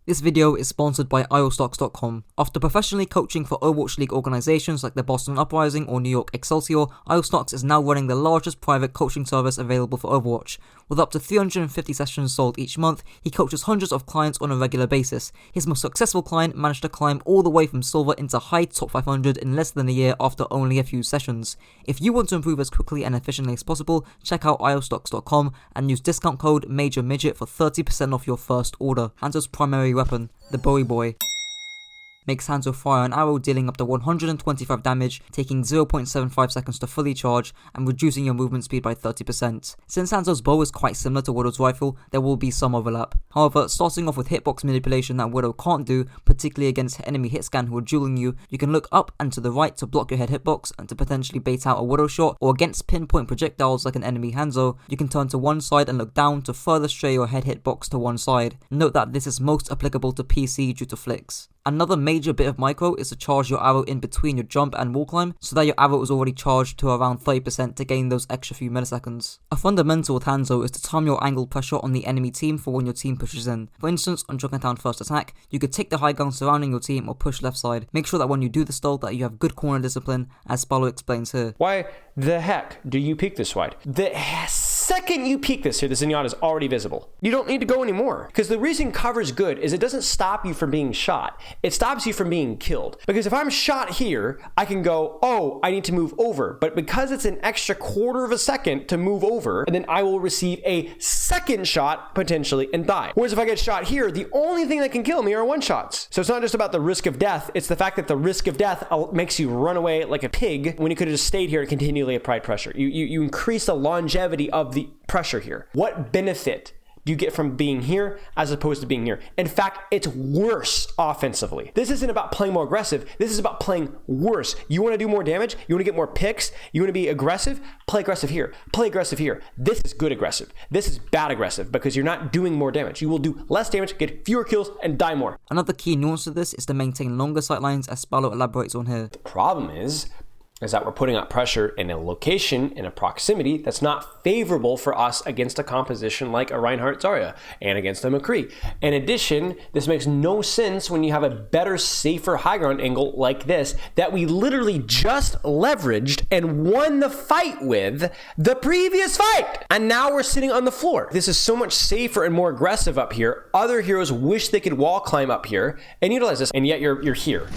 This video is sponsored by ioStux.com. After professionally coaching for Overwatch League organizations like the Boston Uprising or New York Excelsior, ioStux is now running the largest private coaching service available for Overwatch. With up to 350 sessions sold each month, he coaches hundreds of clients on a regular basis. His most successful client managed to climb all the way from silver into high top 500 in less than a year after only a few sessions. If you want to improve as quickly and efficiently as possible, check out ioStux.com and use discount code MAJORMIDGET for 30% off your first order. Hanzo's primary weapon, the Bowie Boy, makes Hanzo fire an arrow dealing up to 125 damage, taking 0.75 seconds to fully charge, and reducing your movement speed by 30%. Since Hanzo's bow is quite similar to Widow's rifle, there will be some overlap. However, starting off with hitbox manipulation that Widow can't do, particularly against enemy hitscan who are dueling you, you can look up and to the right to block your head hitbox and to potentially bait out a Widow shot, or against pinpoint projectiles like an enemy Hanzo, you can turn to one side and look down to further stray your head hitbox to one side. Note that this is most applicable to PC due to flicks. Another major bit of micro is to charge your arrow in between your jump and Wallclimb so that your arrow is already charged to around 30% to gain those extra few milliseconds. A fundamental with Hanzo is to time your angled pressure on the enemy team for when your team pushes in. For instance, on Junkertown first attack, you could take the high ground surrounding your team or push left side. Make sure that when you do the stall that you have good corner discipline, as Spilo explains here. Why the heck do you peek this wide? The second you peek this here, the Zenyatta is already visible. You don't need to go anymore. Because the reason cover's good is it doesn't stop you from being shot. It stops you from being killed. Because if I'm shot here, I can go, oh, I need to move over. But because it's an extra quarter of a second to move over, and then I will receive a second shot potentially and die. Whereas if I get shot here, the only thing that can kill me are one shots. So it's not just about the risk of death. It's the fact that the risk of death makes you run away like a pig when you could have just stayed here and continually applied pressure. You increase the longevity of the pressure here. What benefit do you get from being here as opposed to being here? In fact, it's worse offensively. This isn't about playing more aggressive. This is about playing worse. You want to do more damage? You want to get more picks? You want to be aggressive? Play aggressive here. Play aggressive here. This is good aggressive. This is bad aggressive because you're not doing more damage. You will do less damage, get fewer kills, and die more. Another key nuance to this is to maintain longer sightlines, as Spilo elaborates on here. The problem is that we're putting out pressure in a location, in a proximity that's not favorable for us against a composition like a Reinhardt Zarya and against a McCree. In addition, this makes no sense when you have a better, safer high ground angle like this that we literally just leveraged and won the fight with the previous fight. And now we're sitting on the floor. This is so much safer and more aggressive up here. Other heroes wish they could wall climb up here and utilize this, and yet you're here.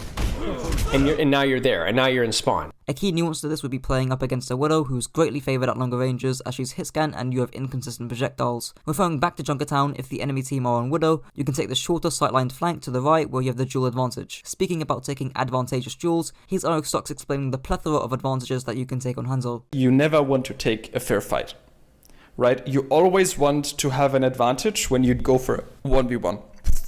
And now you're there, and now you're in spawn. A key nuance to this would be playing up against a Widow who's greatly favoured at longer ranges as she's hitscan and you have inconsistent projectiles. Referring back to Junkertown, if the enemy team are on Widow, you can take the shorter sightlined flank to the right where you have the duel advantage. Speaking about taking advantageous duels, here's ioStux explaining the plethora of advantages that you can take on Hanzo. You never want to take a fair fight, right? You always want to have an advantage when you go for a 1v1.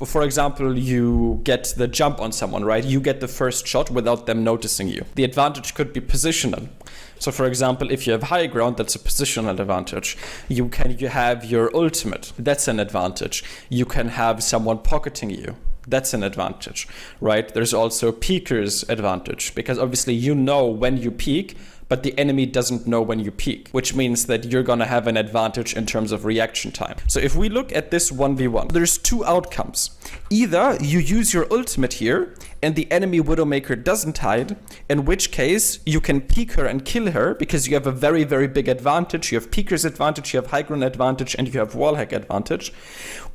For example, you get the jump on someone, right? You get the first shot without them noticing you. The advantage could be positional. So for example, if you have high ground, that's a positional advantage. You have your ultimate, that's an advantage. You can have someone pocketing you. That's an advantage, right? There's also peeker's advantage, because obviously you know when you peek, but the enemy doesn't know when you peek, which means that you're gonna have an advantage in terms of reaction time. So if we look at this 1v1, there's two outcomes. Either you use your ultimate here and the enemy Widowmaker doesn't hide, in which case you can peek her and kill her because you have a very, very big advantage. You have peeker's advantage, you have high ground advantage, and you have wall hack advantage.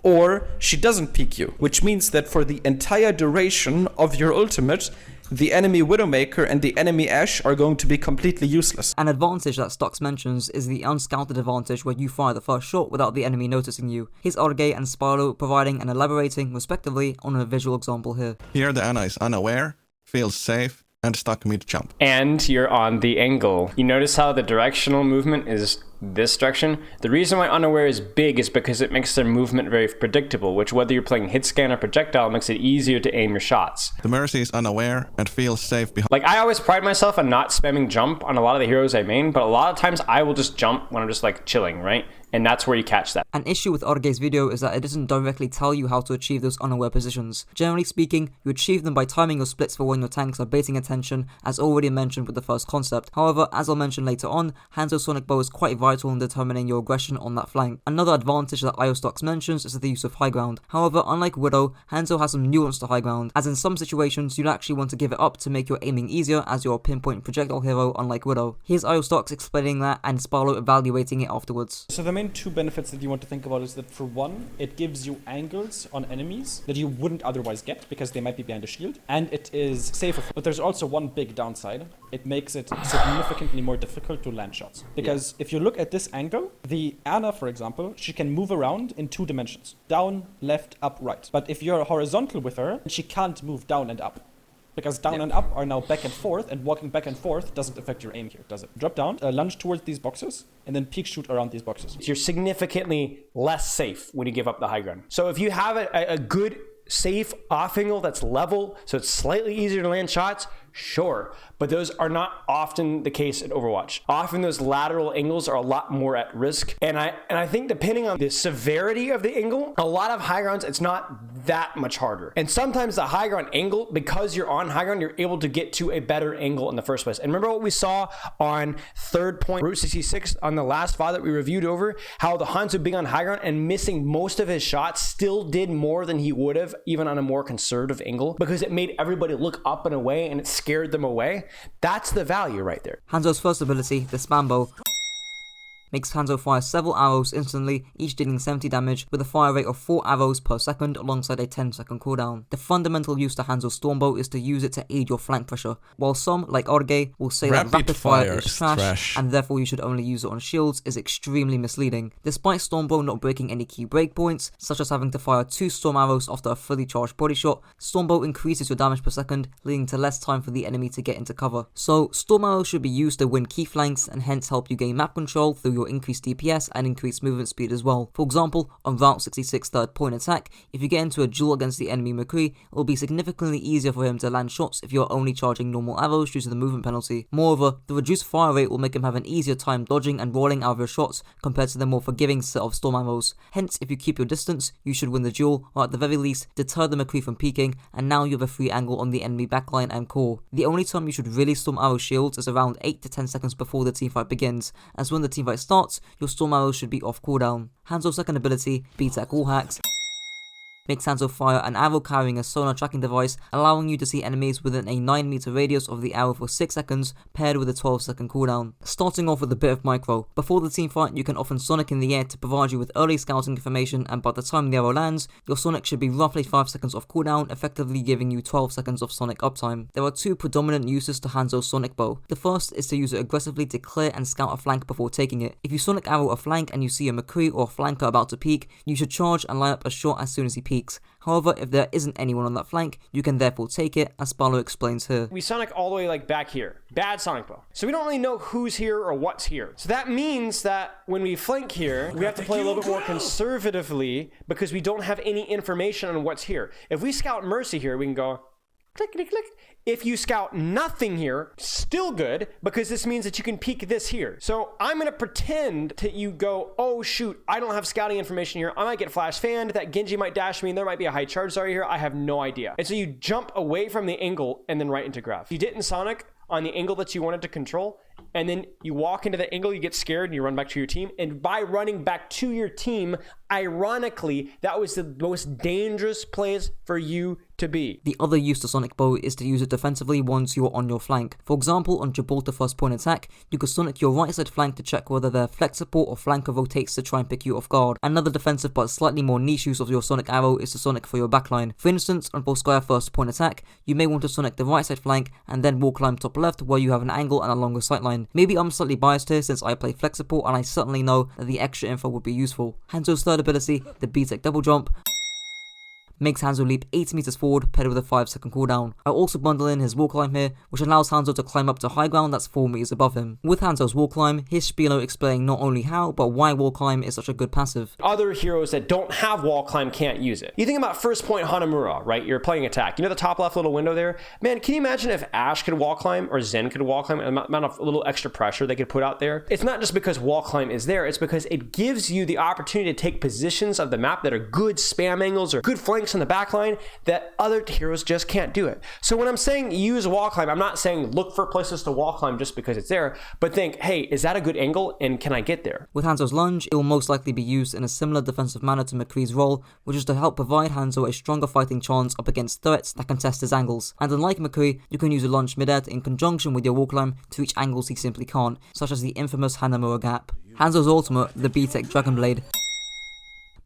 Or she doesn't peek you, which means that for the entire duration of your ultimate, the enemy Widowmaker and the enemy Ashe are going to be completely useless. An advantage that Stux mentions is the unscouted advantage where you fire the first shot without the enemy noticing you. Here's Orge and Spilo providing and elaborating, respectively, on a visual example here. Here the Ana is unaware, feels safe, and stuck mid-jump. And you're on the angle. You notice how the directional movement is this direction? The reason why unaware is big is because it makes their movement very predictable, which whether you're playing hit scan or projectile makes it easier to aim your shots. The Mercy is unaware and feels safe behind. Like, I always pride myself on not spamming jump on a lot of the heroes I main, but a lot of times I will just jump when I'm just like chilling, right? and that's where you catch that. An issue with Orge's video is that it doesn't directly tell you how to achieve those unaware positions. Generally speaking, you achieve them by timing your splits for when your tanks are baiting attention, as already mentioned with the first concept. However, as I'll mention later on, Hanzo Sonic Bow is quite vital in determining your aggression on that flank. Another advantage that ioStux mentions is the use of high ground. However, unlike Widow, Hanzo has some nuance to high ground, as in some situations you'd actually want to give it up to make your aiming easier as you're a pinpoint projectile hero unlike Widow. Here's ioStux explaining that and Spilo evaluating it afterwards. So the main two benefits that you want to think about is that for one, it gives you angles on enemies that you wouldn't otherwise get because they might be behind a shield, and it is safer. But there's also one big downside. It makes it significantly more difficult to land shots. Because if you look at this angle, the Ana, for example, she can move around in 2 dimensions. Down, left, up, right. But if you're horizontal with her, she can't move down and up. Because down and up are now back and forth, and walking back and forth doesn't affect your aim here, does it? Drop down, lunge towards these boxes, and then peek shoot around these boxes. You're significantly less safe when you give up the high ground. So if you have a good, safe off angle that's level, so it's slightly easier to land shots, sure, but those are not often the case in Overwatch. Often those lateral angles are a lot more at risk, and I think depending on the severity of the angle, a lot of high grounds, it's not that much harder. And sometimes the high ground angle, because you're on high ground, you're able to get to a better angle in the first place. And remember what we saw on third point, Route 66 on the last file that we reviewed over, how the Hanzo being on high ground and missing most of his shots still did more than he would have even on a more conservative angle, because it made everybody look up and away and it scared them away. That's the value right there. Hanzo's first ability, the Spam Bow, makes Hanzo fire several arrows instantly, each dealing 70 damage with a fire rate of 4 arrows per second alongside a 10-second cooldown. The fundamental use to Hanzo Storm Bow is to use it to aid your flank pressure, while some, like Orge, will say that rapid fire is trash and therefore you should only use it on shields is extremely misleading. Despite Storm Bow not breaking any key breakpoints, such as having to fire 2 storm arrows after a fully charged body shot, Storm Bow increases your damage per second, leading to less time for the enemy to get into cover. So Storm arrows should be used to win key flanks and hence help you gain map control through your increased DPS and increased movement speed as well. For example, on Route 66 third point attack, if you get into a duel against the enemy McCree, it will be significantly easier for him to land shots if you're only charging normal arrows due to the movement penalty. Moreover, the reduced fire rate will make him have an easier time dodging and rolling out of your shots compared to the more forgiving set of storm arrows. Hence, if you keep your distance, you should win the duel, or at the very least, deter the McCree from peeking, and now you have a free angle on the enemy backline and core. The only time you should really storm arrow shields is around 8 to 10 seconds before the teamfight begins, as when the teamfight starts, your storm arrows should be off cooldown. Hanzo's second ability, BTAC Wall Hacks, makes Hanzo fire an arrow carrying a sonar tracking device, allowing you to see enemies within a 9 meter radius of the arrow for 6 seconds, paired with a 12-second cooldown. Starting off with a bit of micro. Before the team fight, you can often sonic in the air to provide you with early scouting information, and by the time the arrow lands, your sonic should be roughly 5 seconds off cooldown, effectively giving you 12 seconds of sonic uptime. There are 2 predominant uses to Hanzo's Sonic Bow. The first is to use it aggressively to clear and scout a flank before taking it. If you sonic arrow a flank and you see a McCree or a flanker about to peek, you should charge and line up a shot as soon as he peeks. However, if there isn't anyone on that flank, you can therefore take it, as Spilo explains here. We sonic all the way like back here. Bad Sonic Bow. So we don't really know who's here or what's here. So that means that when we flank here, we have to play a little bit more conservatively because we don't have any information on what's here. If we scout Mercy here, we can go clickety click. If you scout nothing here, still good, because this means that you can peek this here. So I'm gonna pretend that you go, oh shoot, I don't have scouting information here. I might get flash fanned, that Genji might dash me, and there might be a high charge area here. I have no idea. And so you jump away from the angle and then right into graph. You didn't sonic on the angle that you wanted to control, and then you walk into the angle, you get scared, and you run back to your team. And by running back to your team, ironically, that was the most dangerous place for you to be. The other use to Sonic Bow is to use it defensively once you're on your flank. For example, on Gibraltar first point attack, you could Sonic your right side flank to check whether their flex support or flanker rotates to try and pick you off guard. Another defensive but slightly more niche use of your Sonic arrow is to Sonic for your backline. For instance, on Volskaya first point attack, you may want to Sonic the right side flank and then Wallclimb top left where you have an angle and a longer sightline. Maybe I'm slightly biased here since I play flex support and I certainly know that the extra info would be useful. Hanzo's third ability, the BTEC double jump, makes Hanzo leap 80 meters forward paired with a 5-second cooldown. I also bundle in his Wallclimb here, which allows Hanzo to climb up to high ground that's 4 meters above him. With Hanzo's Wallclimb, here's Spilo explaining not only how, but why Wallclimb is such a good passive. Other heroes that don't have Wallclimb can't use it. You think about first point Hanamura, right? You're playing attack. You know the top left little window there? Man, can you imagine if Ashe could Wallclimb or Zen could Wallclimb, the amount of little extra pressure they could put out there? It's not just because Wallclimb is there, it's because it gives you the opportunity to take positions of the map that are good spam angles or good flanks on the backline that other heroes just can't do it. So when I'm saying use Wallclimb, I'm not saying look for places to Wallclimb just because it's there, but think, hey, is that a good angle and can I get there? With Hanzo's Lunge, it will most likely be used in a similar defensive manner to McCree's role, which is to help provide Hanzo a stronger fighting chance up against threats that contest his angles. And unlike McCree, you can use a Lunge mid-air in conjunction with your Wallclimb to reach angles he simply can't, such as the infamous Hanamura gap. Hanzo's ultimate, the B-Tech Dragon Blade,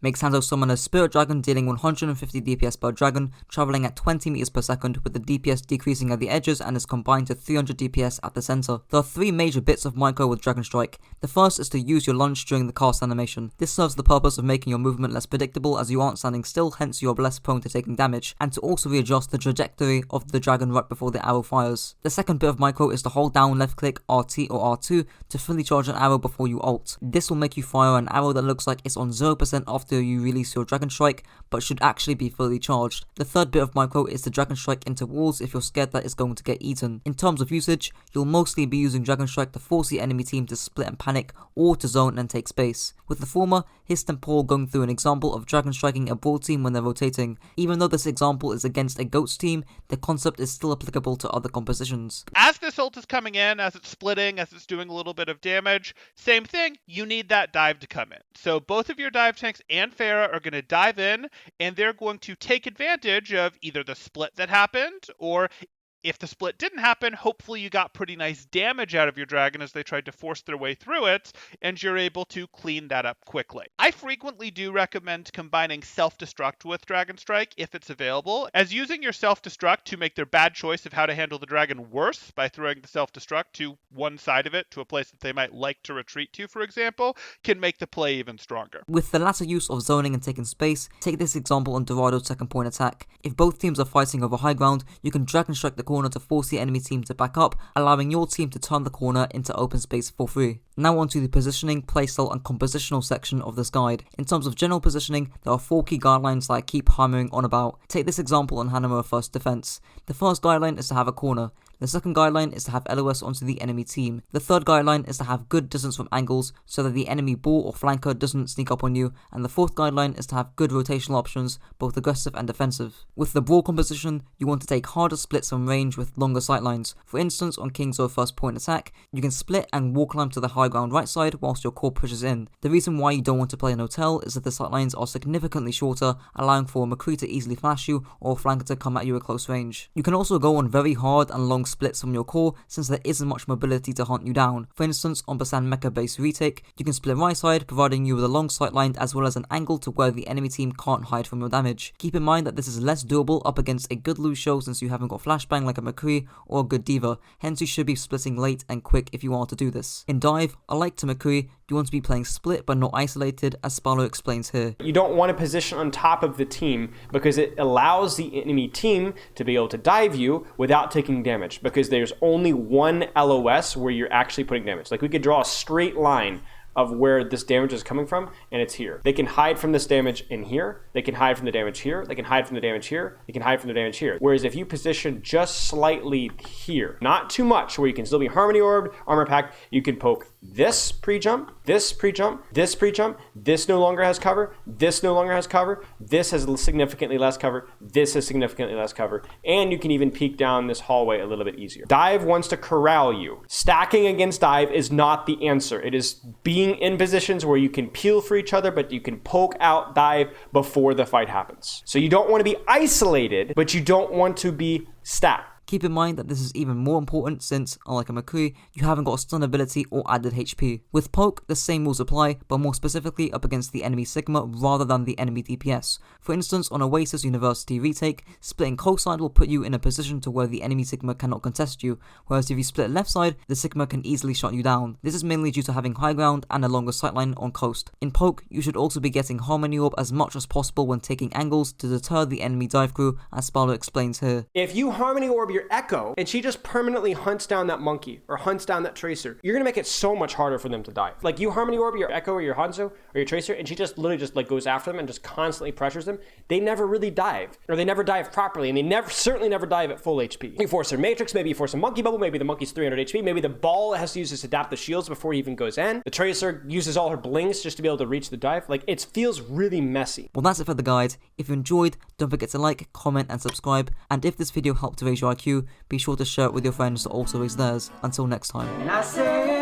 makes Hanzo summon a Spirit Dragon dealing 150 DPS per dragon, travelling at 20 meters per second with the DPS decreasing at the edges and is combined to 300 DPS at the center. There are 3 major bits of micro with Dragonstrike. The first is to use your Lunge during the cast animation. This serves the purpose of making your movement less predictable as you aren't standing still, hence you are less prone to taking damage, and to also readjust the trajectory of the dragon right before the arrow fires. The second bit of micro is to hold down left click RT or R2 to fully charge an arrow before you ult. This will make you fire an arrow that looks like it's on 0% after you release your Dragonstrike, but should actually be fully charged. The third bit of micro is the Dragonstrike into walls if you're scared that it's going to get eaten. In terms of usage, you'll mostly be using Dragonstrike to force the enemy team to split and panic, or to zone and take space. With the former, here's Temporal going through an example of Dragonstriking a broad team when they're rotating. Even though this example is against a Goats team, the concept is still applicable to other compositions. As this ult is coming in, as it's splitting, as it's doing a little bit of damage, same thing, you need that dive to come in. So both of your dive tanks and Pharah are going to dive in, and they're going to take advantage of either the split that happened, or if the split didn't happen, hopefully you got pretty nice damage out of your dragon as they tried to force their way through it, and you're able to clean that up quickly. I frequently do recommend combining self-destruct with Dragonstrike if it's available, as using your self-destruct to make their bad choice of how to handle the dragon worse by throwing the self-destruct to one side of it, to a place that they might like to retreat to, for example, can make the play even stronger. With the latter use of zoning and taking space, take this example on Dorado's second point attack. If both teams are fighting over high ground, you can Dragonstrike the corner to force the enemy team to back up, allowing your team to turn the corner into open space for free. Now onto the positioning, playstyle and compositional section of this guide. In terms of general positioning, there are 4 key guidelines that I keep hammering on about. Take this example on Hanamura first defense. The first guideline is to have a corner. The second guideline is to have LOS onto the enemy team. The third guideline is to have good distance from angles so that the enemy ball or flanker doesn't sneak up on you, and the fourth guideline is to have good rotational options, both aggressive and defensive. With the broad composition, you want to take harder splits from range with longer sightlines. For instance, on King's first point attack, you can split and Wallclimb to the high ground right side whilst your core pushes in. The reason why you don't want to play an hotel is that the sightlines are significantly shorter, allowing for a McCree to easily flash you or a flanker to come at you at close range. You can also go on very hard and long splits from your core since there isn't much mobility to hunt you down. For instance, on Basan Mecha based retake, you can split right side, providing you with a long sightline as well as an angle to where the enemy team can't hide from your damage. Keep in mind that this is less doable up against a good Lucio since you haven't got flashbang like a McCree or a good D.Va, hence you should be splitting late and quick if you are to do this. In dive, unlike to McCree, you want to be playing split but not isolated, as Spilo explains here. You don't want to position on top of the team because it allows the enemy team to be able to dive you without taking damage, because there's only one LOS where you're actually putting damage. Like we could draw a straight line of where this damage is coming from, and it's here. They can hide from this damage in here, they can hide from the damage here, they can hide from the damage here, they can hide from the damage here. Whereas if you position just slightly here, not too much, where you can still be Harmony Orbed, Armor Packed, you can poke this pre-jump, this pre-jump, this pre-jump, this no longer has cover, this no longer has cover, this has significantly less cover, this has significantly less cover, and you can even peek down this hallway a little bit easier. Dive wants to corral you. Stacking against dive is not the answer. It is being in positions where you can peel for each other, but you can poke out dive before the fight happens. So you don't want to be isolated, but you don't want to be stacked. Keep in mind that this is even more important since, unlike a McCree, you haven't got a stun ability or added HP. With Poke, the same rules apply, but more specifically up against the enemy Sigma rather than the enemy DPS. For instance, on Oasis University retake, splitting coast side will put you in a position to where the enemy Sigma cannot contest you, whereas if you split left side, the Sigma can easily shut you down. This is mainly due to having high ground and a longer sightline on coast. In Poke, you should also be getting Harmony Orb as much as possible when taking angles to deter the enemy dive crew, as Spilo explains here. If you Harmony Orb your Echo, and she just permanently hunts down that monkey, or hunts down that Tracer, you're gonna make it so much harder for them to dive. Like, you Harmony Orb your Echo or your Hanzo, or your Tracer, and she just literally just like goes after them and just constantly pressures them, they never really dive. Or they never dive properly, and they certainly never dive at full HP. You force her Matrix, maybe you force a Monkey Bubble, maybe the monkey's 300 HP, maybe the ball has to use this adaptive shields before he even goes in. The Tracer uses all her blings just to be able to reach the dive. Like, it feels really messy. Well, that's it for the guide. If you enjoyed, don't forget to like, comment and subscribe, and if this video helped to raise your IQ, be sure to share it with your friends to also raise theirs. Until next time.